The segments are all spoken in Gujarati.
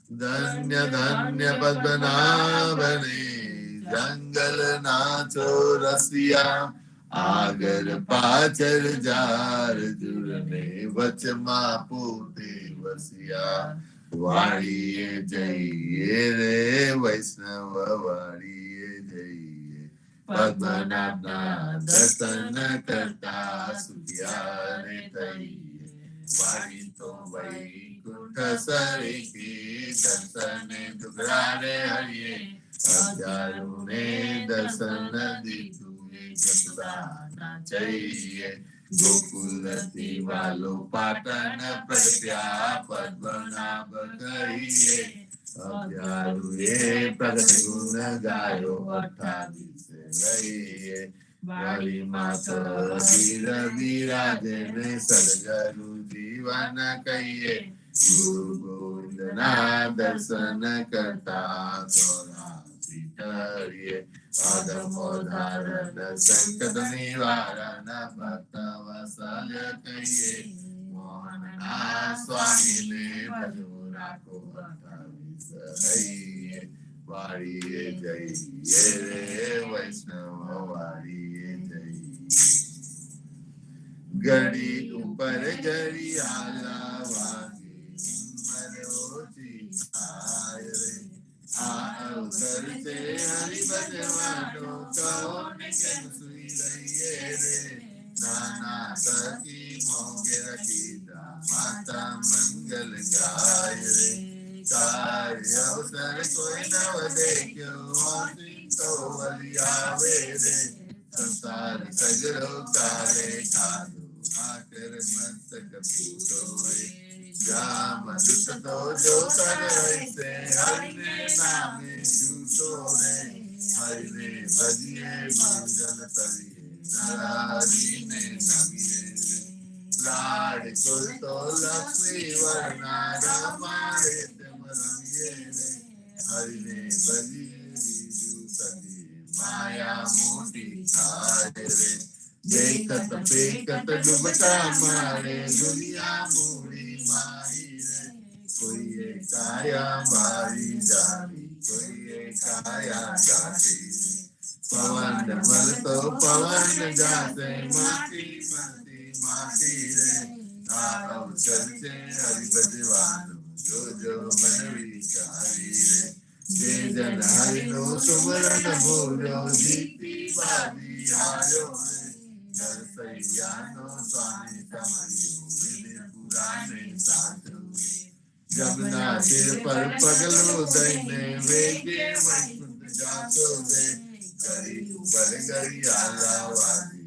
धन्य धन्य पद्मनाभने जंगल नाचो रसिया आगर पाचर जार जुड़ने वचमा पोते वसिया वाणिये जइए रे वैष्णव वाणिये जइए पद्मनाभ दर्शन करता सुखिया रे तइए वाणी तो वैकुंठ सरे की दर्शन दुखरारे हरिये अज्ञानु ने दर्शन दिखुए जगदाना चाहिए गोकुलती वालो पाटन प्रगट्या पद्मनाभ कहिए अज्ञानु ये प्रगट गुण गायो 28 रहिए वाली माता वीर विराजे ने सदगुरु जीवन कहिए गुरु गोविंद ना दर्शन करता तोरा सीतरिए अधमोधारण संकट निवारण भक्त वसल कहिए मोहन स्वामी ने भजोरा को 28 रहिए वारिये जय ये रे वैष्णव वारिये जय गड़ी ऊपर गड़ी आला वागे मरोजी आय रे अवसर से हरि भजवानो कहो निकन सुई रहिए रे नाना सखी मोगे रखीदा माता मंगल गाय रे कार्य अवसर कोई नव देखो तो बलियावे रे संसार सगरो काले कादो आकर मस्तक पूतो रे जाम दुष्ट तो जो कर वैसे हरि ने नामे जूतो रे हरि ने भजिए भजन तरिए नारी ने नमिए रे लाड कुल तो लक्ष्मी वरना रामारे तम रमिए रे हरि ने भजिए बीजू तरिए माया मोटी खाए रे देखत पेकत डूबता मारे दुनिया मूड़ी माही रे कोई ये काया मारी जाती कोई ये काया जाती पवन मल तो पवन जाते माटी मलती माटी रे अवसर से हरि भजवानो जो जो मन विचारी रे जे जन हरि नो सुमरन बोलो जीती बाजी आयो रे जल सैयानो स्वामी समरियो वेद पुराणे साधु जमुना सिर पर पगलो दैने वेगे वैकुंठ जातो रे गरी ऊपर गरी आला वादी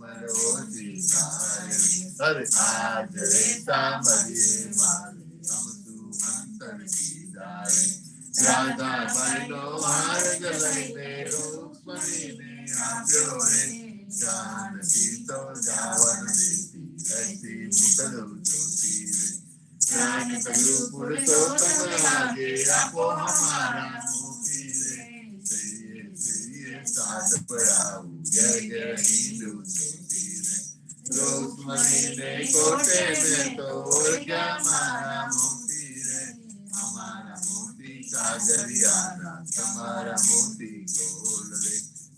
मरोजी काय हर आज रे सामरिये मारे हम तू अंतर की दारे राधा बनो हार गलैने रूपमणि ने आप्यो रे जानकी तो जावन देती रहती मुकलो ज्योति रे ज्ञान कलु पुरुषोत्तम आगे आपो हमारा मोती रे सही साध पड़ाऊ गर गर हिंदू ज्योति रे रूपमणि ने कोटे में तो और क्या हमारा मोती रे हमारा मोती सागरियाना तुम्हारा मोती गोल रे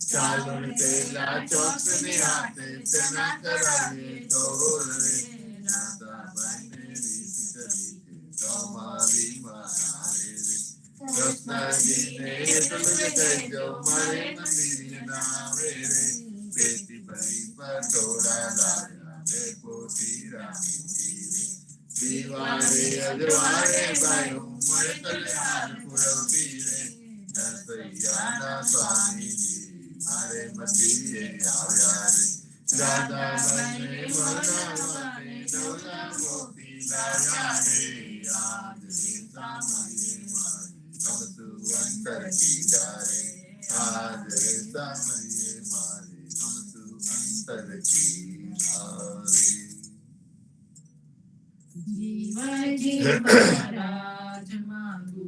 चालों तेला चौक निहाते तना करावे तोल रे नाता बने रीति तोमारी मारे रे कृष्ण जी ने तुझे जो मारे मंदिर नावे रे बेटी बड़ी पर थोड़ा लाया देखो तीरा मोती रे दीवारे अजवारे भाइयों मरे कल्याण पुरवती रे दर्शयाना स्वामी जी हरे मसीहे आया रे राधा बने मना बने डोला मोती लाया रे आज सीता मरिये मारी अब तू अंतर की जाए आज सीता मरिये मारी अब तू अंतर की जाए जीवन महाराज मांगू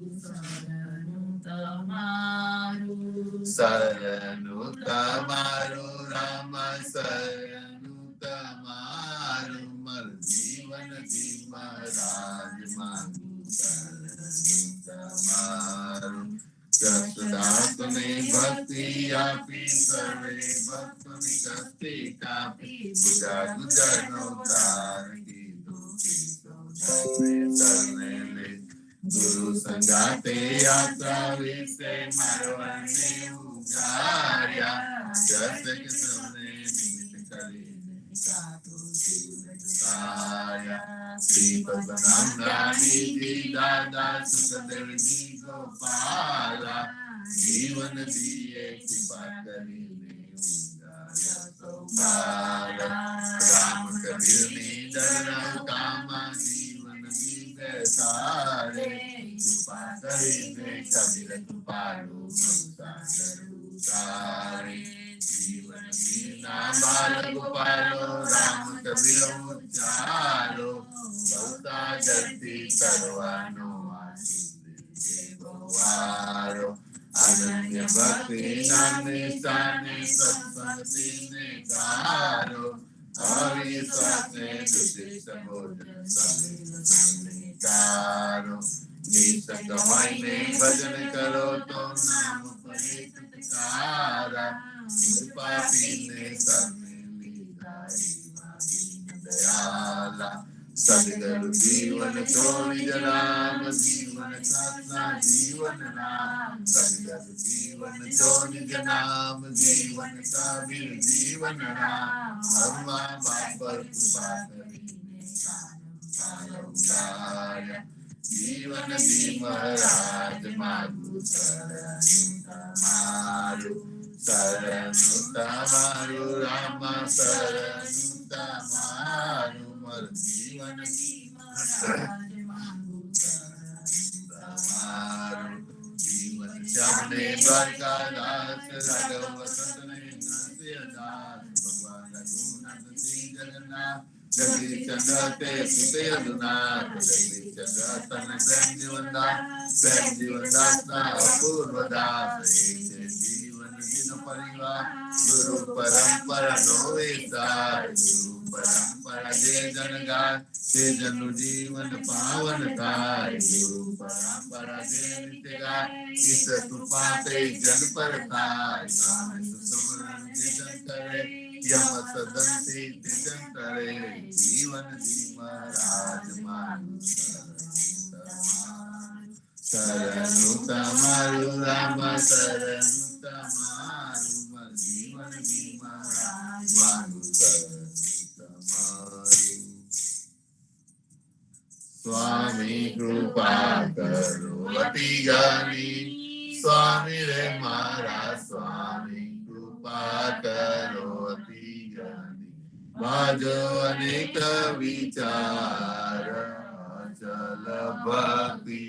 शरणु तमारू राम शरणु तमारू मर जीवन जी महाराज मांगू शरणु તમારું કષ્ટદાતને ભક્તિ આપી સર્વે ભક્તોની કષ્ટી કાપી ગુજા ગુજરનો તાર કીધું સરને લે ગુરુ સંગાતે યાત્રા વિશે મારવાને ઉગાર્યા જસ કે સૌને નિમિત્ત કરીને સાધુ શ્રી પદ્મનામ ગાંધીજી દાદા સુખદેવજી ગોપાલા જીવન દીએ કૃપા કરીને રામ કબીરની દરકામાં જીવન દીવે સારે કૃપા કરીને કબીર કૃપાળુ સારે જીવન દીના બાલ ગોપાલો રામ કબીર ઉચ્ચારો બહુતા જલ્દી કરવાનો આશીર્વાદ અનન્ય ભક્તિ નામે સ્થાને સત્સંગને ગારો અવિશ્વાસને દુષિત બોધન સંગારો નિસંગ હોઈને ભજન કરો તો નામ પરિત્રારા પાપીને સમને લીધા દયાલા સદગુરુ જીવન છોડી જનામ જીવન સાધના જીવન નામ સદગુરુ જીવન છોડી જનામ જીવન સાબિર જીવન નામ હરમા બાપર કૃપા કરીને સારંગાર્યા જીવન દી મહારાજ માગુ શરણું તમારું રામ શરણું તમારું મર જીવન તમારું જીવન શ્યામને દ્વારકાદાસ રાઘવ વસંતને નરસિંહદાસ ભગવાન રઘુનાથ શ્રી જગન્નાથ જગદીશ ચંદ્ર તે સુતે અધુનાથ જગદીશ ચંદ્ર તન પ્રેમ જીવનદાસ ના અપૂર્વ દાસ જીવન દિન પરિવાર ગુરુ પરંપરા નો વિસ્તાર ગુરુ પરંપરા જે જન ગાય તે જનનું જીવન પાવન થાય ગુરુ પરંપરા જે નિત્ય ગાય ઈશ્વર કૃપા તે જન પર થાય સુમરણ જે જન કરે યમ સદન થી તે જન કરે જીવન જી મહારાજ માનું શરણું તમારું રામ શરણું તમારું જીવન જી મહારાજ માનું શરણું તમારું સ્વામી કૃપા કરો અતિ જ્ઞાની સ્વામી રે મારા સ્વામી કૃપા કરો અતિ જ્ઞાની બાજો અનેક વિચાર અચલ ભક્તિ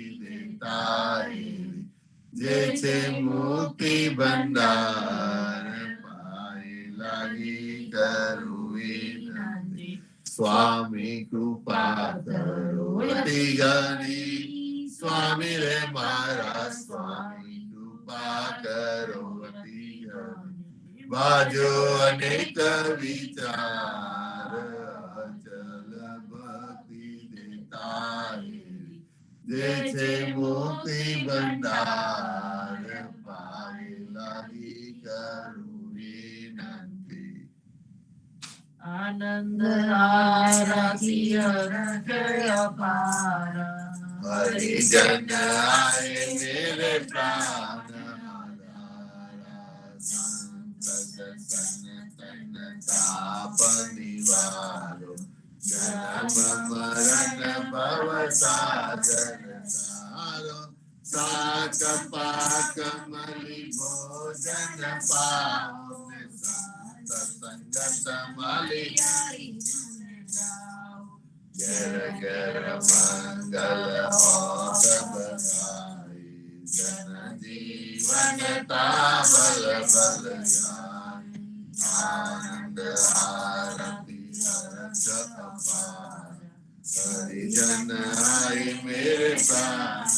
જે છે મુક્તિ ભંડાર પાય લાગી કરું વિનંતી સ્વામી કૃપા કરો અતિ જ્ઞાની સ્વામી રે મારા સ્વામી કૃપા કરો અતિ જ્ઞાની બાજો અનેક વિચાર અચલ ભક્તિ દેતા જે છે મુક્તિ ભંડાર પાય લાગી કરું વિનંતી આનંદ આરતી હૃદય પાર હરિજન આય મેરે પ્રાણ સંત સન તાપ નિવારો જન્મ મરણ ભવ સાગર સારો સાક પાક મલી ભોજન પાઓ સત્સંગત મલી ઘર ઘર મંગલ હો સબ ગાય જન જીવન તા બલ બલ જાય આનંદ આરતી હર્ષ અપાર હરિજન આય મેરે પ્રાણ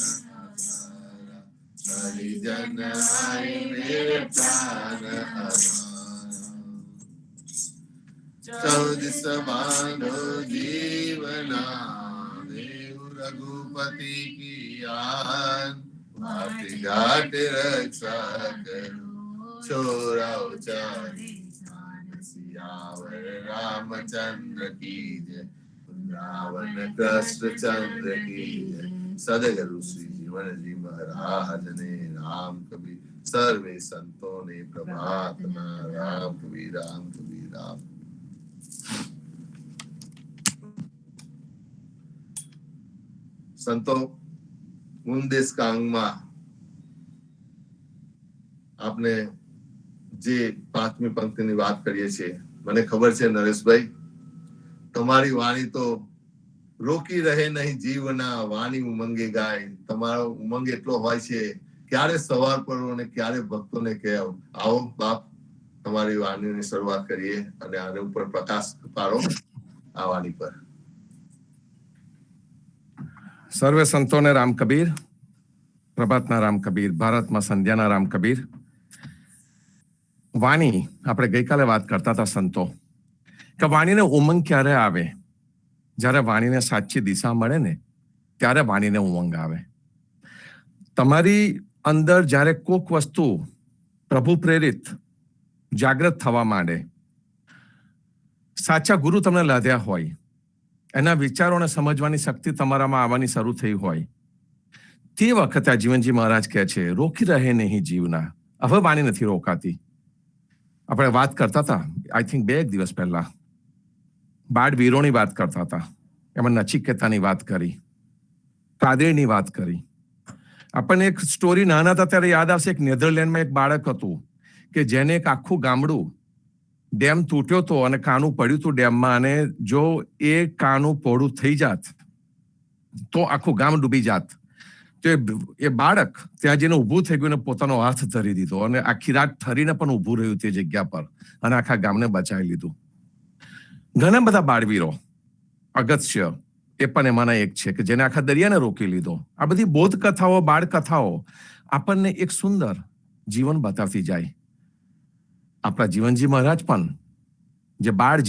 હરિજન આય મેરે પ્રાણ ચૌદ સબાનો જીવના દેવ रघुपति की आन घाट घाट रक्षा करो छोरा उचारे सियावर रामचंद्र की जय रावण कृष्ण चंद्र की जय सदगुरु श्री जीवन जी महाराज ने राम कबीर सर्वे संतों ने प्रभात राम कबीर राम कबीर राम। संतो ઉંદેશ કાંગમાં આપણે જે પાંચમી પંક્તિની વાત કરીએ છીએ, મને ખબર છે નરેશભાઈ તમારી વાણી તો રોકી રહે નહીં જીવના વાણી ઉમંગે ગાય. તમારો ઉમંગ એટલો હોય છે ક્યારે સવાર પડો અને ક્યારે ભક્તોને કહેવો. આવો બાપ તમારી વાણીની શરૂઆત કરીએ અને આને ઉપર પ્રકાશ પાડો આ વાણી પર. સર્વે સંતોને રામ કબીર, પ્રભાતના રામ કબીર, ભારતમાં સંધ્યાના રામ કબીર. વાણી, આપણે ગઈકાલે વાત કરતા હતા સંતો કે વાણીને ઉમંગ ક્યારે આવે? જ્યારે વાણીને સાચી દિશા મળે ને ત્યારે વાણીને ઉમંગ આવે. તમારી અંદર જ્યારે કોઈક વસ્તુ પ્રભુ પ્રેરિત જાગૃત થવા માંડે, સાચા ગુરુ તમને લાદ્યા હોય, એના વિચારોને સમજવાની શક્તિ તમારામાં આવવાની શરૂ થઈ હોય, તે વખતે આ જીવનજી મહારાજ કહે છે રોકી રહે નહીં જીવના. હવે વાણી નથી રોકાતી. આપણે વાત કરતા હતા આઈ થિંક 2 દિવસ પહેલા બાળ વીરોની વાત કરતા હતા. એમાં નચિકેતાની વાત કરી, કાદરીની વાત કરી. આપણને એક સ્ટોરી નાના હતા ત્યારે યાદ આવશે. એક નેધરલેન્ડમાં એક બાળક હતું કે જેને એક આખું ગામડું ડેમ તૂટ્યો હતો અને કાનું પડ્યું હતું ડેમમાં, અને જો એ કાનું પહોળું થઈ જાત તો આખું ગામ ડૂબી જાત. તો એ બાળક ત્યાં જઈને ઊભું થઈ ગયું અને પોતાનો હાથ ધરી દીધો અને આખી રાત ઠરીને પણ ઊભું રહ્યું તે જગ્યા પર અને આખા ગામને બચાવી લીધું. ઘણા બધા બાળવીરો, અગત્ય એ પણ એમાંના એક છે કે જેને આખા દરિયાને રોકી લીધો. આ બધી બોધ કથાઓ, બાળ કથાઓ આપણને એક સુંદર જીવન બતાવતી જાય. આપણા જીવનજી મહારાજ પણ જે બાળ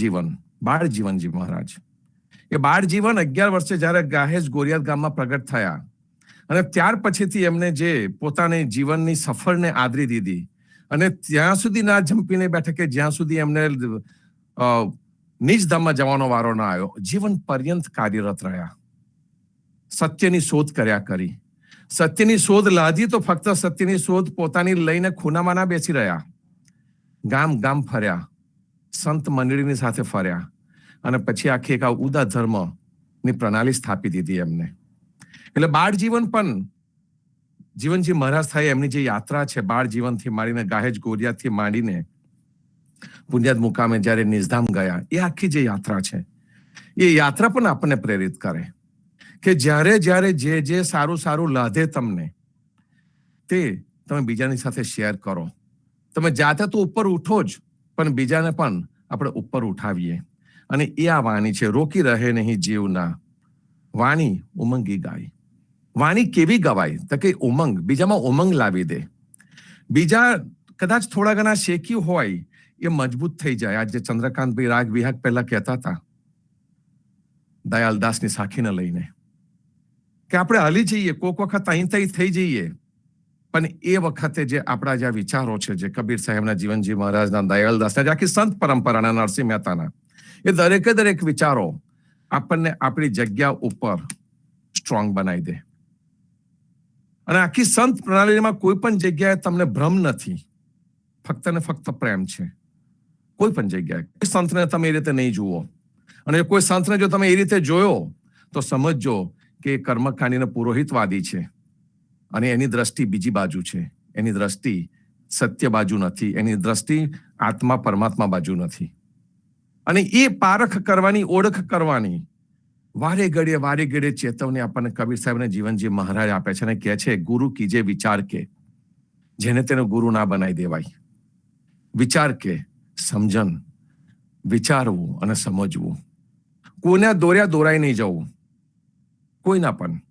જીવનજી મહારાજ, એ બાળ જીવન 11 વર્ષે જયારે ગાહેજ ગોરિયાદ ગામમાં પ્રગટ થયા અને ત્યાર પછીથી એમને જે પોતાની જીવનની સફરને આદરી દીધી અને ત્યાં સુધી ના જંપીને બેઠા કે જ્યાં સુધી એમને નિજ ધામમાં જવાનો વારો ના આવ્યો. જીવન પર્યંત કાર્યરત રહ્યા, સત્યની શોધ કર્યા કરી. સત્યની શોધ લાદી તો ફક્ત સત્યની શોધ પોતાની લઈને ખૂનામાં ના બેસી રહ્યા. ગામ ગામ ફર્યા, સંત મંડળીની સાથે ફર્યા અને પછી આખી એક ઉદા ધર્મની પ્રણાલી સ્થાપી દીધી એમને. એટલે બાળ જીવન પણ જીવનજી મહારાજ થાય એમની જે યાત્રા છે, બાળ જીવનથી માંડીને ગાહેજ ગોરિયાદથી માંડીને પુણ્યાદ મુકામે જ્યારે નિઝધામ ગયા, એ આખી જે યાત્રા છે એ યાત્રા પણ આપણને પ્રેરિત કરે કે જ્યારે જ્યારે જે સારું સારું લાધે તમને તે તમે બીજાની સાથે શેર કરો. તમે જાતે તો ઉપર ઉઠો જ, પણ બીજાને પણ આપણે ઉપર ઉઠાવીએ. અને એ આ વાણી છે, રોકી રહે નહીં જીવના વાણી ઉમંગી ગાય. વાણી કેવી ગવાય? તો કે ઉમંગ, બીજામાં ઉમંગ લાવી દે. બીજા કદાચ થોડા ઘણા શેક્યું હોય એ મજબૂત થઈ જાય. આજે ચંદ્રકાંતભાઈ રાગ વિહાગ પહેલા કહેતા હતા દયાલદાસની સાખીને લઈને કે આપણે હલી જઈએ, કોઈક વખત અહીં તઈ થઈ જઈએ, પણ એ વખતે જે આપણા જે વિચારો છે, જે કબીર સાહેબના, જીવનજી મહારાજના, દયાલદાસના, જે આખી સંત પરંપરાના, નરસિંહ મહેતાના, એ દરેકે દરેક વિચારો આપણને આપણી જગ્યા ઉપર સ્ટ્રોંગ બનાવી દે. અને આખી સંત પ્રણાલીમાં કોઈ પણ જગ્યાએ તમને ભ્રમ નથી, ફક્ત ને ફક્ત પ્રેમ છે. કોઈ પણ જગ્યાએ કોઈ સંતને તમે એ રીતે નહીં જુઓ, અને કોઈ સંતને જો તમે એ રીતે જોયો તો સમજજો કે એ કર્મકાંડીને પુરોહિતવાદી છે અને એની દ્રષ્ટિ બીજી બાજુ છે. એની દ્રષ્ટિ સત્ય બાજુ નથી, એની દ્રષ્ટિ આત્મા પરમાત્મા બાજુ નથી. અને એ પારખ કરવાની, ઓળખ કરવાની વારે ઘડીએ ચેતવણી આપણને કબીર સાહેબને જીવનજી મહારાજ આપે છે અને કહે છે ગુરુ કીજે વિચાર કે, જેને તેને ગુરુ ના બનાવી દેવાય. વિચાર કે, સમજણ, વિચારવું અને સમજવું. કોઈને દોરાઈ નહીં જવું, કોઈના પણ.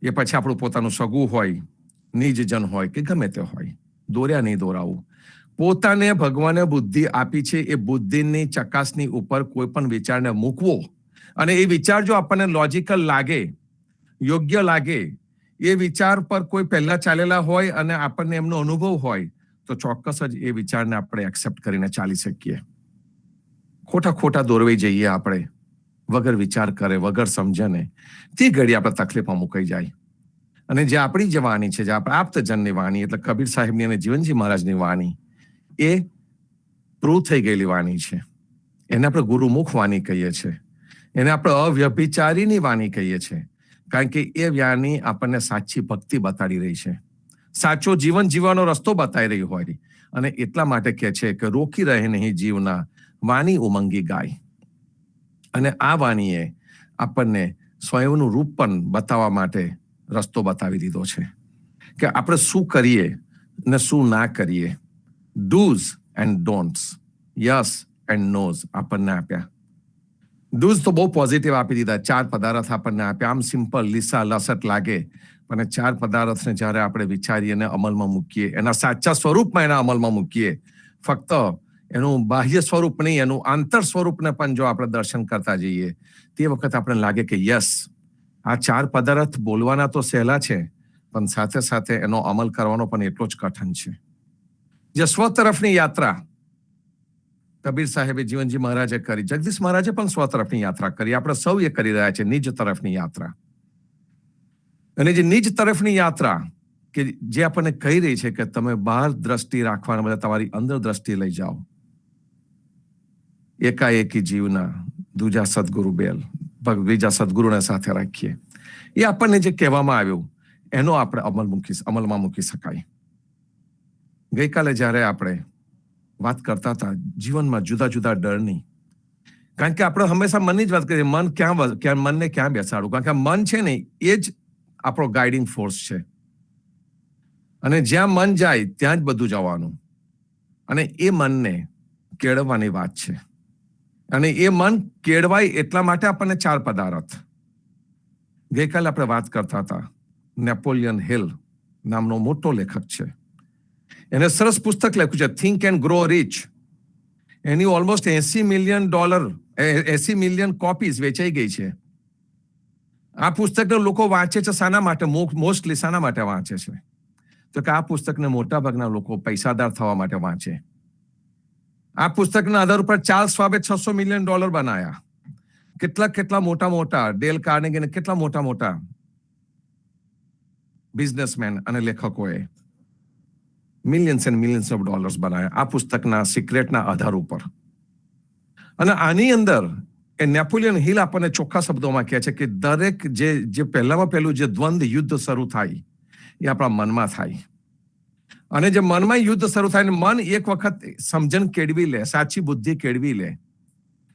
એ પછી આપણું પોતાનું સગું હોય, નિજજન હોય કે ગમે તે હોય, દોર્યા નહીં દોરાવું. પોતાને ભગવાને બુદ્ધિ આપી છે, એ બુદ્ધિની ચકાસણી ઉપર કોઈ પણ વિચારને મૂકવો અને એ વિચાર જો આપણને લોજિકલ લાગે યોગ્ય લાગે એ વિચાર પર કોઈ પહેલા ચાલેલા હોય અને આપણને એમનો અનુભવ હોય તો ચોક્કસ જ એ વિચારને આપણે એક્સેપ્ટ કરીને ચાલી શકીએ. ખોટા દોરવાઈ જઈએ આપણે વગર વિચાર કરે, વગર સમજને, તે ઘડી આપણે તકલીફમાં મુકાઈ જાય. અને જે આપણી જે વાણી છે, જે આપણા આપ્તજનની વાણી, એટલે કબીર સાહેબની અને જીવનજી મહારાજની વાણી, એ પ્રૂવ થઈ ગયેલી વાણી છે. એને આપણે ગુરુમુખ વાણી કહીએ છીએ, એને આપણે અવ્યભિચારીની વાણી કહીએ છીએ, કારણ કે એ વાણી આપણને સાચી ભક્તિ બતાડી રહી છે, સાચો જીવન જીવવાનો રસ્તો બતાવી રહી હોય. અને એટલા માટે કહે છે કે રોકી રહે નહીં જીવના, વાણી ઉમંગી ગાય. અને આ વાણીએ આપણને સ્વયંનું રૂપ પણ બતાવવા માટે રસ્તો બતાવી દીધો છે કે આપણે શું કરીએ ને શું ના કરીએ. Dos and don'ts, yes and nos આપણને આપ્યા. ડૂઝ તો બહુ પોઝિટિવ આપી દીધા, 4 પદાર્થ આપણને આપ્યા. આમ સિમ્પલ, લીસા લસટ લાગે, પણ 4 પદાર્થને જ્યારે આપણે વિચારીએ અને અમલમાં મૂકીએ, એના સાચા સ્વરૂપમાં એના અમલમાં મૂકીએ, ફક્ત એનું બાહ્ય સ્વરૂપ નહીં, એનું આંતર સ્વરૂપને પણ જો આપણે દર્શન કરતા જઈએ, તે વખત આપણે લાગે કે યસ, આ 4 પદાર્થ બોલવાના તો સહેલા છે, પણ સાથે સાથે એનો અમલ કરવાનો પણ એટલો જ કઠિન છે. જે સ્વ તરફની યાત્રા કબીર સાહેબે, જીવનજી મહારાજે કરી, જગદીશ મહારાજે પણ સ્વ તરફની યાત્રા કરી. આપણે સૌ એ કરી રહ્યા છે, નિજ તરફની યાત્રા. અને જે નિજ તરફની યાત્રા કે જે આપણને કહી રહી છે કે તમે બહાર દ્રષ્ટિ રાખવાના બદલે તમારી અંદર દ્રષ્ટિ લઈ જાઓ. એકાએકી જીવના દૂજા સદગુરુ બેલ, બીજા સદગુરુને સાથે રાખીએ. એ આપણને જે કહેવામાં આવ્યું એનો આપણે અમલમાં મૂકી શકાય. ગઈકાલે જ્યારે આપણે વાત કરતા હતા જીવનમાં જુદા જુદા ડરની, કારણ કે આપણે હંમેશા મનની જ વાત કરીએ, મનને ક્યાં બેસાડવું, કારણ કે મન છે ને એ જ આપણો ગાઈડિંગ ફોર્સ છે. અને જ્યાં મન જાય ત્યાં જ બધું જવાનું. અને એ મનને કેળવવાની વાત છે. અને એ મન કેળવાય એટલા માટે આપણને 4 પદાર્થ. ગઈકાલે આપણે વાત કરતા હતા, નેપોલિયન હિલ નામનો મોટો લેખક છે, એને સરસ પુસ્તક લખ્યું છે, થિંક એન્ડ ગ્રો રીચ. એની ઓલમોસ્ટ $80 મિલિયન કોપીઝ વેચાઈ ગઈ છે. આ પુસ્તકને લોકો વાંચે છે શાના માટે? મોસ્ટલી શાના માટે વાંચે છે? તો કે આ પુસ્તકને મોટા ભાગના લોકો પૈસાદાર થવા માટે વાંચે. આ પુસ્તકના આધાર ઉપર ચાર્લ્સ શ્વાબે $600 મિલિયન બનાયા. કેટલા મોટા ડેલ કાર્નેગી, કેટલા મોટા બિઝનેસમેન અને લેખકોએ millions and millions of dollars બનાવ્યા આ પુસ્તકના સિક્રેટના આધાર ઉપર. અને આની અંદર એ નેપોલિયન હિલ આપણને ચોખ્ખા શબ્દોમાં કહે છે કે દરેક જે પહેલું જે દ્વંદ્વ યુદ્ધ શરૂ થાય એ આપણા મનમાં થાય. અને જે મનમાં યુદ્ધ શરૂ થાય, મન એક વખત સમજણ કેળવી લે, સાચી બુદ્ધિ કેળવી લે,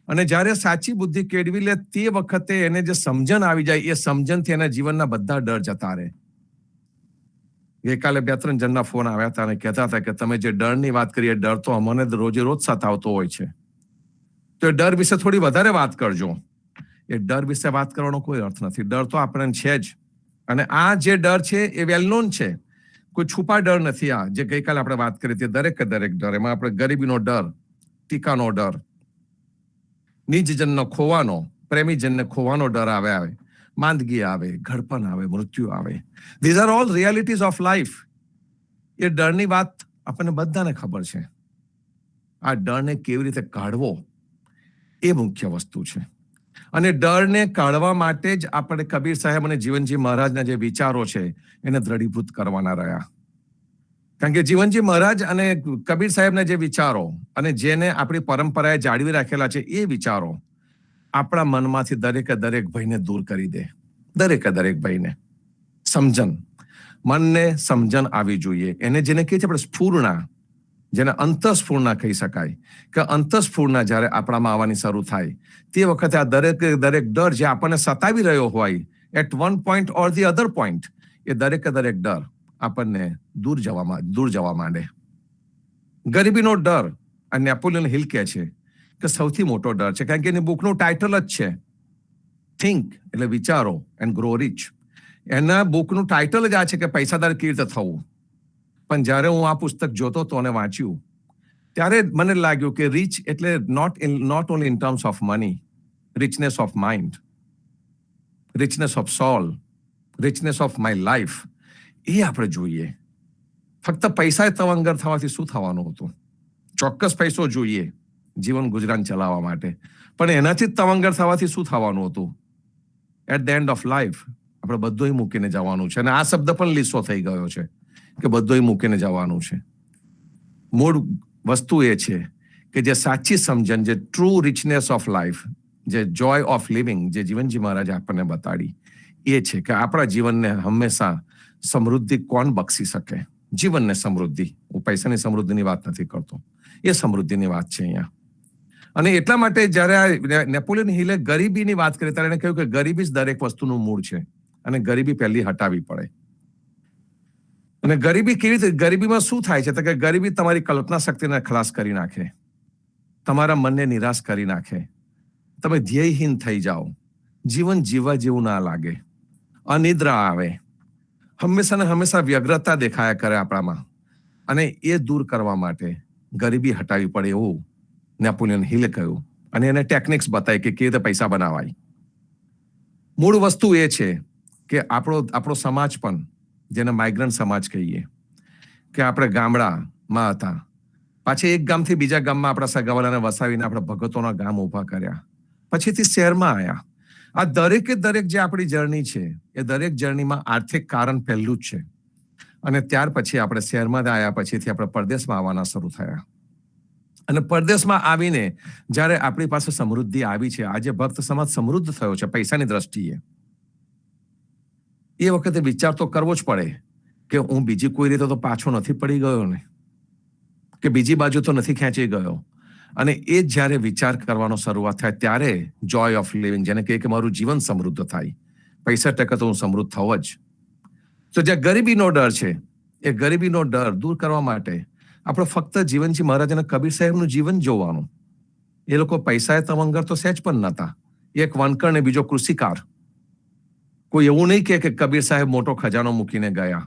અને જ્યારે સાચી બુદ્ધિ કેળવી લે તે વખતે એને જે સમજણ આવી જાય, એ સમજણથી એના જીવનના બધા ડર જતા રહે. ગઈકાલે 2-3 જણના ફોન આવ્યા હતા અને કહેતા હતા કે તમે જે ડરની વાત કરી, એ ડર તો અમને રોજે રોજ સતાવતો હોય છે, તો એ ડર વિશે થોડી વધારે વાત કરજો. એ ડર વિશે વાત કરવાનો કોઈ અર્થ નથી. ડર તો આપણને છે જ. અને આ જે ડર છે એ વેલ નોન છે, કોઈ છુપા ડર નથી. આ જે ગઈકાલે આપણે વાત કરી હતી, દરેક ડર, એમાં આપણે ગરીબીનો ડર, ટીકાનો ડર, નિજજનનો ખોવાનો, પ્રેમીજનને ખોવાનો ડર આવે, માંદગી આવે, ઘડપણ આવે, મૃત્યુ આવે. These are all realities of life. એ ડરની વાત આપણને બધાને ખબર છે. આ ડરને કેવી રીતે કાઢવો એ મુખ્ય વસ્તુ છે. અને ડરને કાઢવા માટે જ આપણે કબીર સાહેબ અને જીવનજી મહારાજના જે વિચારો છે એને દ્રઢીભૂત કરવાના રહ્યા. કારણ કે જીવનજી મહારાજ અને કબીર સાહેબના જે વિચારો અને જેને આપણી પરંપરાએ જાળવી રાખેલા છે, એ વિચારો આપણા મનમાંથી દરેક ભયને દૂર કરી દે. દરેક ભયને સમજણ, મનને સમજણ આવી જોઈએ. એને જેને કહીએ છીએ આપણે સ્ફૂર્ણા, જેને અંતઃસ્ફૂર્ણા કહી શકાય, કે અંતઃસ્ફૂર્ણા જ્યારે આપણામાં આવવાની શરૂ થાય તે વખતે આ દરેક ડર જે આપણને સતાવી રહ્યો હોય, at one point or the other point, એ દરેક ડર આપણને દૂર જવા માંડે. ગરીબીનો ડર આ નેપોલિયન હિલ કહે છે કે સૌથી મોટો ડર છે, કારણ કે એની બુકનું ટાઇટલ જ છે થિંક, એટલે વિચારો, એન્ડ ગ્રો રીચ. એના બુકનું ટાઇટલ જ આ છે કે પૈસાદાર કેવી રીતે થવું. પણ જ્યારે હું આ પુસ્તક જોતો હતો અને વાંચ્યું, ત્યારે મને લાગ્યું કે રીચ એટલે not only in terms of money, richness of mind, richness of soul, richness of my life, એ આપણે જોઈએ. ફક્ત પૈસા તવંગર થવાથી શું થવાનું હતું? ચોક્કસ પૈસો જોઈએ જીવન ગુજરાન ચલાવવા માટે, પણ એનાથી જ તવંગર થવાથી શું થવાનું હતું? At the end of life આપણે બધું મૂકીને જવાનું છે. અને આ શબ્દ પણ લીસો થઈ ગયો છે કે બધું મૂકીને જવાનું છે. મૂળ વસ્તુ એ છે કે જે સાચી સમજણ, જે ટ્રુ રિચનેસ ઓફ લાઈફ, જે જોય ઓફ લિવિંગ, જે જીવનજી મહારાજ આપણને બતાડી, એ છે કે આપણા જીવનને હંમેશા સમૃદ્ધિ કોણ બક્ષી શકે? જીવનને સમૃદ્ધિ. હું પૈસાની સમૃદ્ધિની વાત નથી કરતો, એ સમૃદ્ધિની વાત છે અહીંયા. અને એટલા માટે જયારે નેપોલિયન હિલે ગરીબીની વાત કરી ત્યારે એને કહ્યું કે ગરીબી જ દરેક વસ્તુનું મૂળ છે અને ગરીબી પહેલી હટાવી પડે. અને ગરીબી કેવી રીતે? ગરીબીમાં શું થાય છે? તો કે ગરીબી તમારી કલ્પના શક્તિને ખલાસ કરી નાખે, તમારા મનને નિરાશ કરી નાખે, તમે ધ્યેયહીન થઈ જાઓ, જીવન જીવવા જેવું ના લાગે, અનિદ્રા આવે, હંમેશા ને હંમેશા વ્યગ્રતા દેખાયા કરે આપણામાં. અને એ દૂર કરવા માટે ગરીબી હટાવી પડે એવું નેપોલિયન હિલે કહ્યું. અને એને ટેકનિક્સ બતાવી કે કેવી રીતે પૈસા બનાવાય. મૂળ વસ્તુ એ છે કે આપણો સમાજ પણ, જેને માઇગ્રન્ટ સમાજ કહીએ, કે આપણે ગામડામાં હતા, પાછી એક ગામથી બીજા ગામમાં આપણા સગાવાલાને વસાવીને આપણે ભગતોના ગામ ઉભા કર્યા, પછીથી શહેરમાં આવ્યા. આ દરેકે દરેક જે આપણી જર્ની છે, એ દરેક જર્નીમાં આર્થિક કારણ પહેલું જ છે. અને ત્યાર પછી આપણે શહેરમાં આવ્યા, પછીથી આપણે પરદેશમાં આવવાના શરૂ થયા. અને પરદેશમાં આવીને જ્યારે આપણી પાસે સમૃદ્ધિ આવી છે, આજે ભક્ત સમાજ સમૃદ્ધ થયો છે પૈસાની દ્રષ્ટિએ, એ વખતે વિચાર તો કરવો જ પડે કે હું બીજી કોઈ રીતે તો પાછો નથી પડી ગયો ને, કે બીજી બાજુ તો નથી ખેંચી ગયો. અને એ જ્યારે વિચાર કરવાનો શરૂઆત થાય ત્યારે જોય ઓફ લિવિંગ, જેને કહે કે મારું જીવન સમૃદ્ધ થાય, પૈસા ટકા તો હું સમૃદ્ધ થવો જ. તો જ્યાં ગરીબીનો ડર છે, એ ગરીબીનો ડર દૂર કરવા માટે આપણે ફક્ત જીવનજી મહારાજ અને કબીર સાહેબનું જીવન જોવાનું. એ લોકો પૈસાએ તવંગર તો સહેજ પણ નતા, એક વનકર ને બીજો કૃષિકાર. કોઈ એવું નહીં કે કબીર સાહેબ મોટો ખજાનો મૂકીને ગયા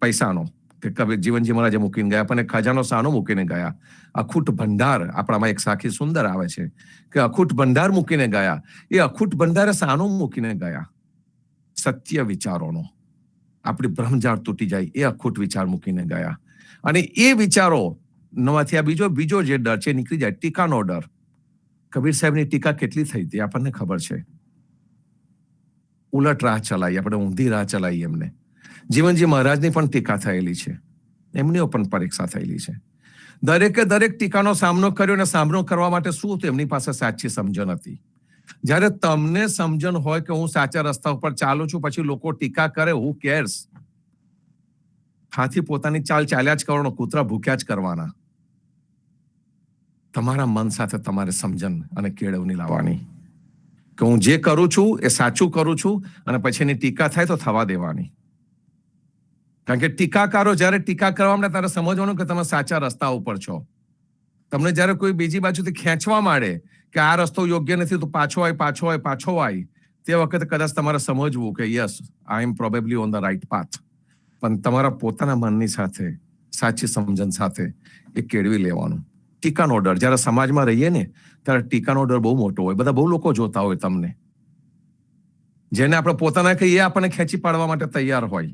પૈસાનો, કે કબીર જીવનજી મહારાજે મૂકીને ગયા, પણ એ ખજાનો સાનો મૂકીને ગયા? અખૂટ ભંડાર, આપણામાં એક સાખી સુંદર આવે છે કે અખૂટ ભંડાર મૂકીને ગયા. એ અખૂટ ભંડારે સાનો મૂકીને ગયા? સત્ય વિચારોનો. આપણી બ્રહ્મજાળ તૂટી જાય એ અખૂટ વિચાર મૂકીને ગયા. અને એ વિચારો નવાથી આ બીજો જે ડર છે નીકળી જાય, ટીકાનો ડર. કબીર સાહેબની ટીકા કેટલી થઈ હતી આપણને ખબર છે. ઉલટ રાહ ચલાવી, આપણે ઊંધી રાહ ચલાવી એમને. જીવનજી મહારાજની પણ ટીકા થયેલી છે, એમની પણ પરીક્ષા થયેલી છે. દરેકે દરેક ટીકાનો સામનો કર્યો, અને સામનો કરવા માટે શું હતું? એમની પાસે સાચી સમજણ હતી. જ્યારે તમને સમજણ હોય કે હું સાચા રસ્તા ઉપર ચાલું છું, પછી લોકો ટીકા કરે, હુ કેર્સ? હાથી પોતાની ચાલ ચાલ્યા જ કરવાનો, કૂતરા ભૂખ્યા જ કરવાના. તમારા મન સાથે તમારે સમજણ અને કેળવણી લાવવાની કે હું જે કરું છું એ સાચું કરું છું, અને પછી એની ટીકા થાય તો થવા દેવાની. કારણ કે ટીકાકારો જ્યારે ટીકા કરવા માંડે ત્યારે સમજવાનું કે તમે સાચા રસ્તા ઉપર છો. તમને જ્યારે કોઈ બીજી બાજુથી ખેંચવા માંડે કે આ રસ્તો યોગ્ય નથી, તો પાછો આય, તે વખતે કદાચ તમારે સમજવું કે yes, I am probably on the right path. પણ તમારા પોતાના મનની સાથે, સાચી સમજણ સાથે એ કેળવી લેવાનું. ટીકાનો ડર, જ્યારે સમાજમાં રહીએ ને ત્યારે ટીકાનો ડર બહુ મોટો હોય. બધા બહુ લોકો જોતા હોય તમને, જેને આપણે પોતાના કહીએ આપણને ખેંચી પાડવા માટે તૈયાર હોય.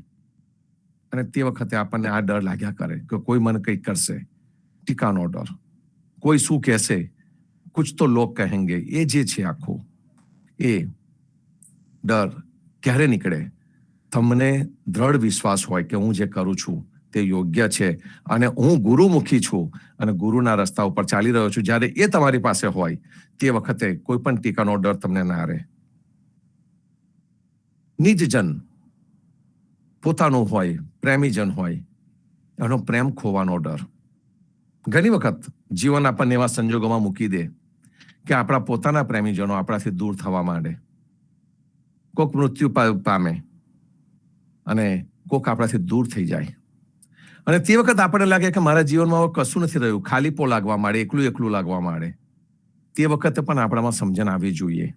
અને તે વખતે આપણને આ ડર લાગ્યા કરે કે કોઈ મને કંઈક કરશે. ટીકાનો ડર, કોઈ શું કહેશે, કુછ તો લોગ કહેંગે, એ જે છે આખું, એ ડર ક્યારે નીકળે? તમને દ્રઢ વિશ્વાસ હોય કે હું જે કરું છું તે યોગ્ય છે, અને હું ગુરુમુખી છું અને ગુરુના રસ્તા ઉપર ચાલી રહ્યો છું. જ્યારે એ તમારી પાસે હોય તે વખતે કોઈ પણ ટીકાનો ડર તમને ના રહે. નિજજન પોતાનું હોય, પ્રેમીજન હોય, એનો પ્રેમ ખોવાનો ડર. ઘણી વખત જીવન આપણને એવા સંજોગોમાં મૂકી દે કે આપણા પોતાના પ્રેમીજનો આપણાથી દૂર થવા માંડે. કોક મૃત્યુ પામે અને કોક આપણાથી દૂર થઈ જાય. અને તે વખત આપણને લાગે કે મારા જીવનમાં હવે કશું નથી રહ્યું, ખાલીપો લાગવા માંડે, એકલું લાગવા માંડે. તે વખતે પણ આપણામાં સમજણ આવવી જોઈએ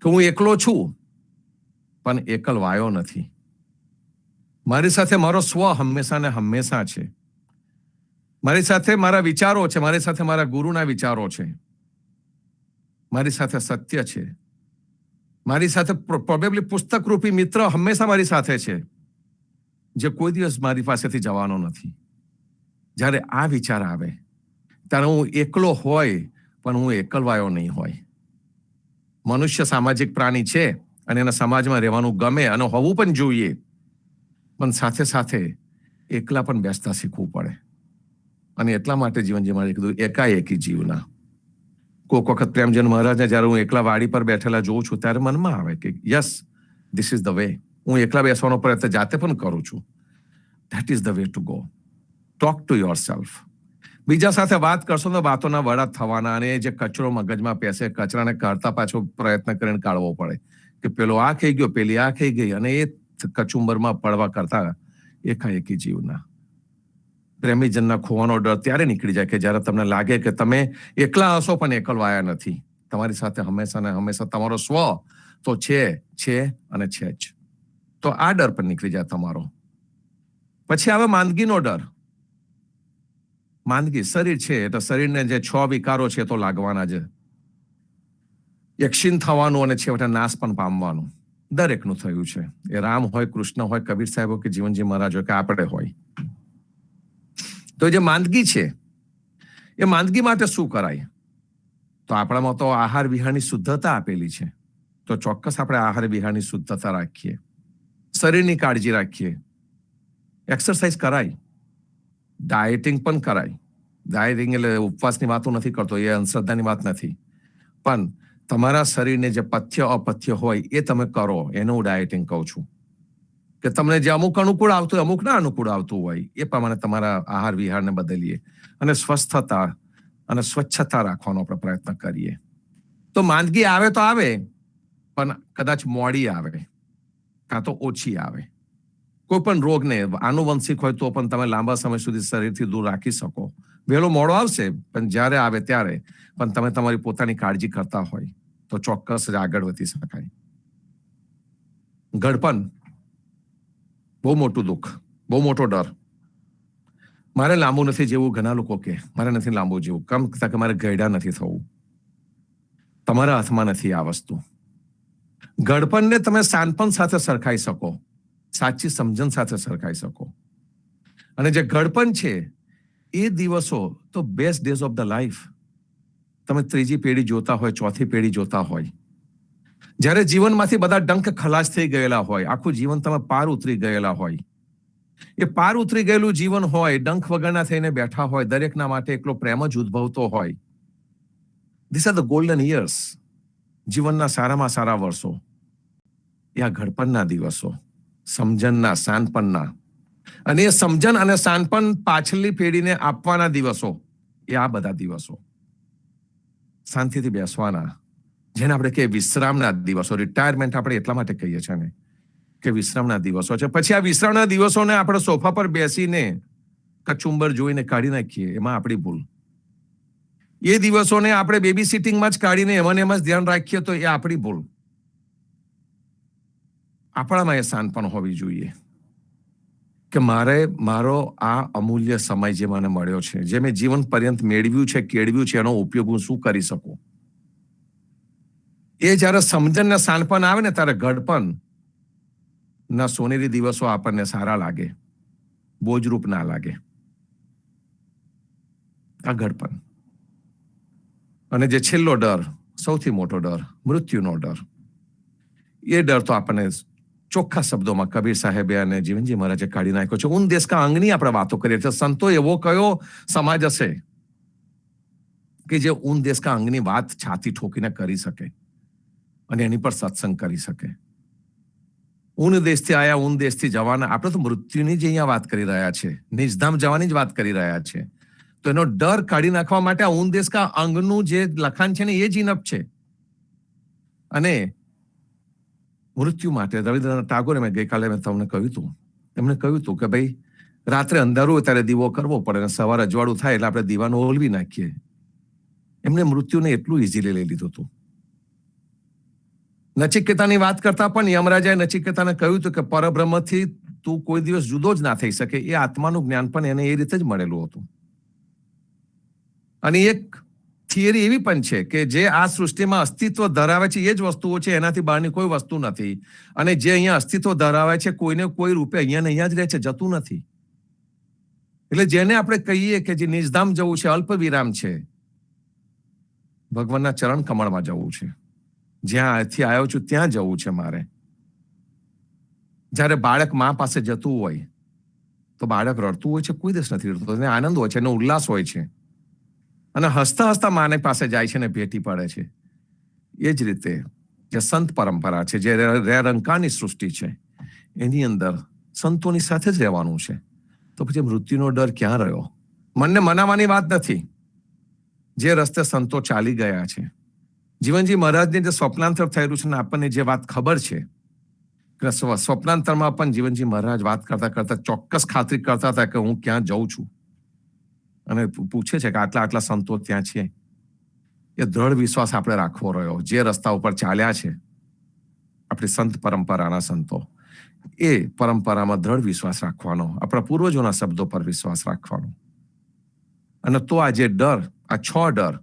કે હું એકલો છું, પણ એકલવાયો નથી. મારી સાથે મારો સ્વ હંમેશા ને હંમેશા છે. મારી સાથે મારા વિચારો છે, મારી સાથે મારા ગુરુના વિચારો છે, મારી સાથે સત્ય છે, મારી સાથે પ્રોબેબલી પુસ્તક રૂપી મિત્ર હંમેશા મારી સાથે છે, જે કોઈ દિવસ મારી પાસેથી જવાનો નથી. જ્યારે આ વિચાર આવે ત્યારે હું એકલો હોય પણ હું એકલવાયો નહીં હોય. મનુષ્ય સામાજિક પ્રાણી છે અને એને સમાજમાં રહેવાનું ગમે અને હોવું પણ જોઈએ, પણ સાથે સાથે એકલા પણ બેસતા શીખવું પડે. અને એટલા માટે જીવન જીવવા કીધું એકાએકી જીવના. કોઈક વખત પ્રેમચંદ મહારાજને જ્યારે હું એકલા વાડી પર બેઠેલા જોઉં છું ત્યારે મનમાં આવે કે yes, this is the way. હું એકલા બેસવાનો પ્રયત્ન જાતે પણ કરું છું. That is the way to go. Talk to your self. બીજા સાથે વાત કરશો તો વાતોના વડા થવાના, અને જે કચરો મગજમાં પેસે કચરાને કાઢતા પાછો પ્રયત્ન કરીને કાઢવો પડે કે પેલો આ ખાઈ ગયો, પેલી આ ખાઈ ગઈ, અને એ કચુંબરમાં પડવા કરતા એકાએકી જીવના. પ્રેમીજનના ખોવાનો ડર ત્યારે નીકળી જાય કે જ્યારે તમને લાગે કે તમે એકલા હશો પણ એકલવાયા નથી. તમારી સાથે હંમેશા ને હંમેશા તમારો સ્વ તો છે અને છે જ. તો આ ડર પણ નીકળી જાય તમારો. પછી આવે માંદગીનો ડર. માંદગી શરીર છે એટલે શરીરને જે 6 વિકારો છે તો લાગવાના જ. યક્ષીન થવાનું અને છેવટે નાશ પણ પામવાનું દરેકનું થયું છે. એ રામ હોય, કૃષ્ણ હોય, કબીર સાહેબ હોય કે જીવનજી મહારાજ હોય કે આપણે હોય. તો જે માંદગી છે એ માંદગી માટે શું કરાય? તો આપણામાં તો આહાર વિહારની શુદ્ધતા આપેલી છે. તો ચોક્કસ આપણે આહાર વિહારની શુદ્ધતા રાખીએ, શરીરની કાળજી રાખીએ, એક્સરસાઇઝ કરાય, ડાયટિંગ પણ કરાય. ડાયટિંગ એટલે ઉપવાસની વાતો નથી કરતો, એ અંધશ્રદ્ધાની વાત નથી, પણ તમારા શરીરને જે પથ્ય અપથ્ય હોય એ તમે કરો, એનું હું ડાયટિંગ કહું છું. કે તમને જે અમુક અનુકૂળ આવતું હોય, અમુક ના અનુકૂળ આવતું હોય, એ પ્રમાણે તમારા આહાર વિહારને બદલીએ અને સ્વસ્થતા અને સ્વચ્છતા રાખવાનો આપણે પ્રયત્ન કરીએ. તો માંદગી આવે તો આવે, પણ કદાચ મોડી આવે કાં તો ઓછી આવે. કોઈ પણ રોગને આનુવંશિક હોય તો પણ તમે લાંબા સમય સુધી શરીરથી દૂર રાખી શકો. વહેલો મોડો આવશે, પણ જ્યારે આવે ત્યારે પણ તમે તમારી પોતાની કાળજી કરતા હોય તો ચોક્કસ જ આગળ વધી શકાય. ઘડપણ બહુ મોટું દુઃખ, બહુ મોટો ડર. મારે લાંબુ નથી જેવું ઘણા લોકો કે મારે નથી લાંબુ જેવું, કમ કે મારે ગયડા નથી થવું. તમારા હાથમાં નથી આ વસ્તુ. ઘડપણને તમે શાનપણ સાથે સરખાઈ શકો, સાચી સમજણ સાથે સરખાઈ શકો. અને જે ઘડપણ છે એ દિવસો તો best days of the life. તમે 3જી પેઢી જોતા હોય, 4થી પેઢી જોતા હોય, જ્યારે જીવનમાંથી બધા ડંખ ખલાસ થઈ ગયેલા હોય, આખું જીવન તમે પાર ઉતરી ગયેલા હોય, એ પાર ઉતરી ગયેલું જીવન હોય, ડંખ વગરના થઈને બેઠા હોય, દરેકના માટે એકલો પ્રેમ જ ઉદ્ભવતો હોય. This are the golden years. જીવનના સારામાં સારા વર્ષો એ આ ઘડપણના દિવસો, સમજણના, શાનપણના. અને એ સમજણ અને શાનપણ પાછળની પેઢીને આપવાના દિવસો એ આ બધા દિવસો. શાંતિથી બેસવાના, જેને આપણે કહીએ વિશ્રામના દિવસો. રિટાયરમેન્ટ આપણે એટલા માટે કહીએ છીએ ને કે વિશ્રામના દિવસો છે. પછી આ વિશ્રામના દિવસોને આપણે સોફા પર બેસીને કચુંબર જોઈને કાઢી નાખીએ, એમાં આપણી ભૂલ. એ દિવસોને આપણે બેબી સિટિંગમાં જ કાઢીને એમાં એમાં જ ધ્યાન રાખીએ તો એ આપણી ભૂલ. આપણામાં એ શાનપણ હોવી જોઈએ કે મારો આ અમૂલ્ય સમય જે મને મળ્યો છે, જે મેં જીવન પર્યંત મેળવ્યું છે, કેળવ્યું છે, એનો ઉપયોગ હું શું કરી શકું. એ જ્યારે સમજણ ને શાનપણ આવે ને ત્યારે ઘડપણ ના સોનેરી દિવસો આપણને સારા લાગે, બોજરૂપ ના લાગે. આ ઘડપણ. અને જે છેલ્લો ડર, સૌથી મોટો ડર, મૃત્યુનો ડર. એ ડર તો આપણને ચોખ્ખા શબ્દોમાં કબીર સાહેબે અને જીવનજી મહારાજે કાઢી નાખ્યો છે. ઉન દેશ કા અંગની આપણે વાતો કરીએ છીએ. સંતો એવો કયો સમાજ હશે કે જે ઉન દેશ કા અંગની વાત છાતી ઠોકીને કરી શકે અને એની પર સત્સંગ કરી શકે. ઉન દેશથી આયા, ઉન દેશથી જવાના. આપણે તો મૃત્યુની જ અહીંયા વાત કરી રહ્યા છે, નિજધામ જવાની જ વાત કરી રહ્યા છે. તો એનો ડર કાઢી નાખવા માટે આ ઉન દેશ કા અંગનું જે લખાણ છે ને એ જ ઇનફ છે. અને મૃત્યુ માટે રવિન્દ્રનાથ ટાગોરે, મેં ગઈકાલે મેં તમને કહ્યું હતું, એમણે કહ્યું હતું કે ભાઈ રાત્રે અંધારું હોય ત્યારે દીવો કરવો પડે અને સવારે અજવાળું થાય એટલે આપણે દીવાનો ઓલવી નાખીએ. એમણે મૃત્યુને એટલું ઇઝીલી લઈ લીધું હતું. નચિકેતાની વાત કરતા પણ યમરાજાએ નચિકેતાને કહ્યું હતું કે પરબ્રહ્મથી તું કોઈ દિવસ જુદો જ ના થઈ શકે. એ આત્માનું જ્ઞાન પણ એને એ રીતે જ મળેલું હતું. અને એક થિયરી એવી પણ છે કે જે આ સૃષ્ટિમાં અસ્તિત્વ ધરાવે છે એ જ વસ્તુઓ છે, એનાથી બહારની કોઈ વસ્તુ નથી. અને જે અહીંયા અસ્તિત્વ ધરાવે છે કોઈને કોઈ રૂપે અહીંયા ને અહીંયા જ રહે છે, જતું નથી. એટલે જેને આપણે કહીએ કે જે નિજધામ જવું છે, અલ્પ વિરામ છે, ભગવાનના ચરણ કમળમાં જવું છે, જ્યાં અહીંથી આવ્યો છું ત્યાં જવું છે મારે. જ્યારે બાળક મા પાસે જતું હોય તો બાળક રડતું હોય છે? કોઈ દિવસ નથી રડતું. એને આનંદ હોય છે, એનો ઉલ્લાસ હોય છે, અને હસતા હસતા માને પાસે જાય છે ને ભેટી પડે છે. એ જ રીતે જે સંત પરંપરા છે, જે રેરંકાની સૃષ્ટિ છે, એની અંદર સંતોની સાથે જ રહેવાનું છે. તો પછી મૃત્યુનો ડર ક્યાં રહ્યો? મનને મનાવવાની વાત નથી. જે રસ્તે સંતો ચાલી ગયા છે, જીવનજી મહારાજને જે સ્વપ્નાંતર થયેલું છે ને આપણને જે વાત ખબર છે કે સ્વપ્નાંતરમાં પણ જીવનજી મહારાજ વાત કરતા કરતા ચોક્કસ ખાતરી કરતા હતા કે હું ક્યાં જઉં છું, અને પૂછે છે કે આટલા આટલા સંતો ત્યાં છે. એ દ્રઢ વિશ્વાસ આપણે રાખવો રહ્યો. જે રસ્તા ઉપર ચાલ્યા છે આપણી સંત પરંપરાના સંતો, એ પરંપરામાં દ્રઢ વિશ્વાસ રાખવાનો, આપણા પૂર્વજોના શબ્દો પર વિશ્વાસ રાખવાનો. અને તો આ જે ડર, આ 6 ડર,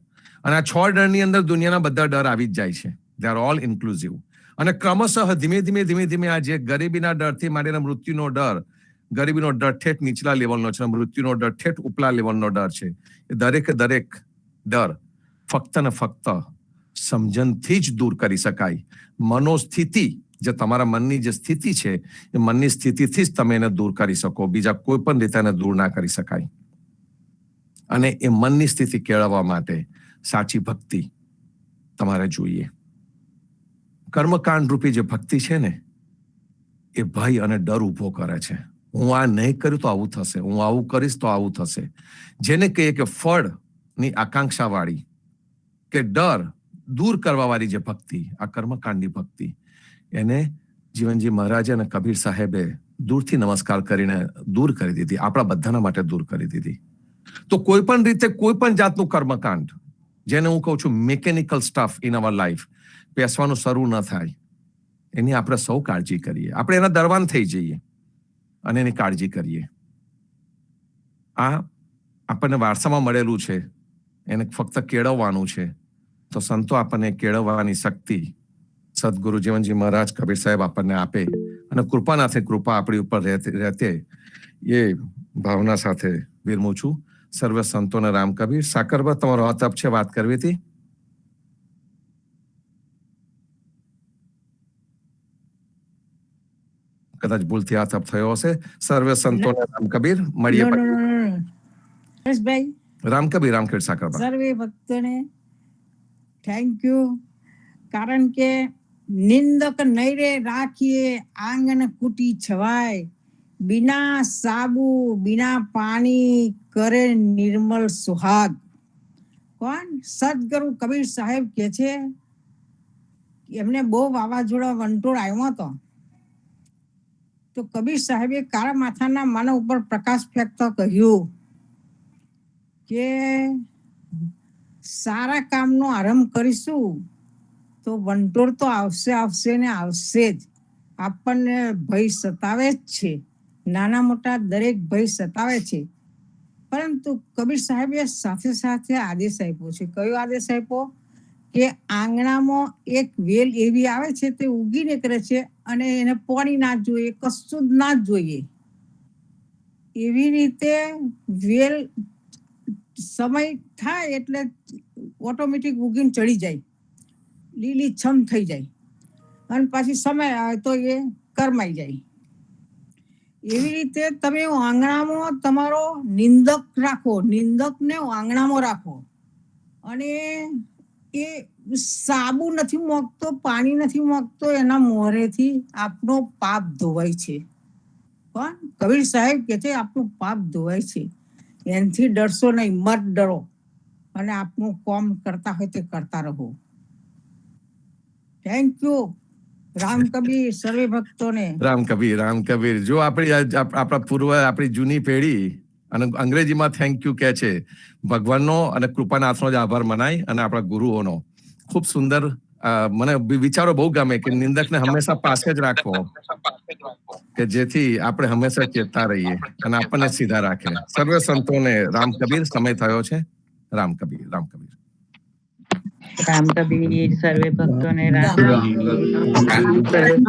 અને આ 6 ડરની અંદર દુનિયાના બધા ડર આવી જ જાય છે. They are all inclusive. અને ક્રમશઃ ધીમે ધીમે આ જે ગરીબીના ડરથી માંડીને મૃત્યુનો ડર, ગરીબીનો ડર ઠેઠ નીચલા લેવલનો છે, મૃત્યુનો ડર ઠેઠ ઉપલા લેવલનો ડર છે. એ દરેક ડર ફક્ત ને ફક્ત સમજણથી જ દૂર કરી શકાય. મનોસ્થિતિ, જે તમારા મનની જે સ્થિતિ છે, એ મનની સ્થિતિથી જ તમે એને દૂર કરી શકો. બીજા કોઈ પણ રીતે એને દૂર ના કરી શકાય. અને એ મનની સ્થિતિ કેળવવા માટે સાચી ભક્તિ તમારે જોઈએ. કર્મકાંડ રૂપી જે ભક્તિ છે ને, એ ભય અને ડર ઉભો કરે છે. હું આ નહીં કર્યું તો આવું થશે, હું આવું કરીશ તો આવું થશે. જેને કહીએ કે ફળની આકાંક્ષા વાળી કે ડર દૂર કરવા વાળી જે ભક્તિ, આ કર્મકાંડની ભક્તિ, એને જીવનજી મહારાજે અને કબીર સાહેબે દૂરથી નમસ્કાર કરીને દૂર કરી દીધી. આપણા બધાના માટે દૂર કરી દીધી. તો કોઈ પણ રીતે કોઈ પણ જાતનું કર્મકાંડ, જેને હું કહું છું mechanical stuff in our life, પેસવાનું શરૂ ન થાય, એની આપણે સૌ કાળજી કરીએ. આપણે એના દરવાન થઈ જઈએ અને એની કાળજી કરીએ. આ આપણને વારસામાં મળેલું છે, એને ફક્ત કેળવવાનું છે. તો સંતો આપણને કેળવવાની શક્તિ સદગુરુ જીવનજી મહારાજ, કબીર સાહેબ આપણને આપે, અને કૃપાનાથે કૃપા આપણી ઉપર રહેતે, એ ભાવના સાથે વિરમું છું. સર્વ સંતોને રામ કબીર. સાકરબા, તમારો હાથ અપ છે, વાત કરવી હતી. કદાચ ભૂલથી હાથ અપ થયો હશે. સર્વ સંતોને રામ કબીર. મળીએ ભાઈ. રામ કબીર, રામખેડ સાકરબા. સર્વે ભક્તોને થેન્ક યુ. કારણ કે નિંદક નૈરે રાખીએ આંગન કુટી છવાય, બિના સાબુ બિના પાણી કરે નિર્મલ સુહાગ. કોણ? સદગુરુ કબીર સાહેબ કે છે. એમને બહુ વાવાઝોડા વંટોળ આવ્યો હતો, તો કબીર સાહેબે કાળા માથાના માનવ ઉપર પ્રકાશ ફેંકતા કહ્યું કે સારા કામનો આરંભ કરીશું તો વંટોળ તો આવશે ને આવશે જ. આપણને ભય સતાવે જ છે, નાના મોટા દરેક ભય સતાવે છે. પરંતુ કબીર સાહેબે સાથે સાથે આદેશ આપ્યો છે. કયો આદેશ આપ્યો? કે આંગણામાં એક વેલ એવી આવે છે, તે ઉગી નીકળે છે અને એને પાણી ના જોઈએ, કશું જ ના જોઈએ. એવી રીતે વેલ સમય થાય એટલે ઓટોમેટિક ઉગીને ચડી જાય, લીલી છમ થઈ જાય, અને પાછી સમય આવે તો એ કરમાઈ જાય. એવી રીતે તમે આંગણામાં તમારો નિંદક રાખો, નિંદકને આંગણામાં રાખો. અને એ સાબુ નથી મોકતો, પાણી નથી મોકતો, એના મોરેથી આપણો પાપ ધોવાય છે. પણ કબીર સાહેબ કે છે આપણું પાપ ધોવાય છે. એનાથી ડરશો નહીં, મત ડરો, અને આપનું કામ કરતા હોય તે કરતા રહો. Thank you. રામ કબીર સર્વે ભક્તોને રામ કબીર, રામ કબીર. જો આપણા પૂર્વ, આપણી જૂની પેઢી અને અંગ્રેજીમાં થેન્ક યુ કહે છે. ભગવાનનો અને કૃપાનાથનો જ આભાર મનાય, અને આપણા ગુરુઓનો. ખૂબ સુંદર. મને વિચારો બહુ ગમે કે નિંદકને હંમેશા પાસે જ રાખવો, કે જેથી આપણે હંમેશા ચેતતા રહીએ અને આપણને સીધા રાખે. સર્વે સંતોને રામ કબીર. સમય થયો છે. રામ કબીર, રામ કબીર. રામ કબીર સર્વે ભક્તોને રામ રામ કબીર.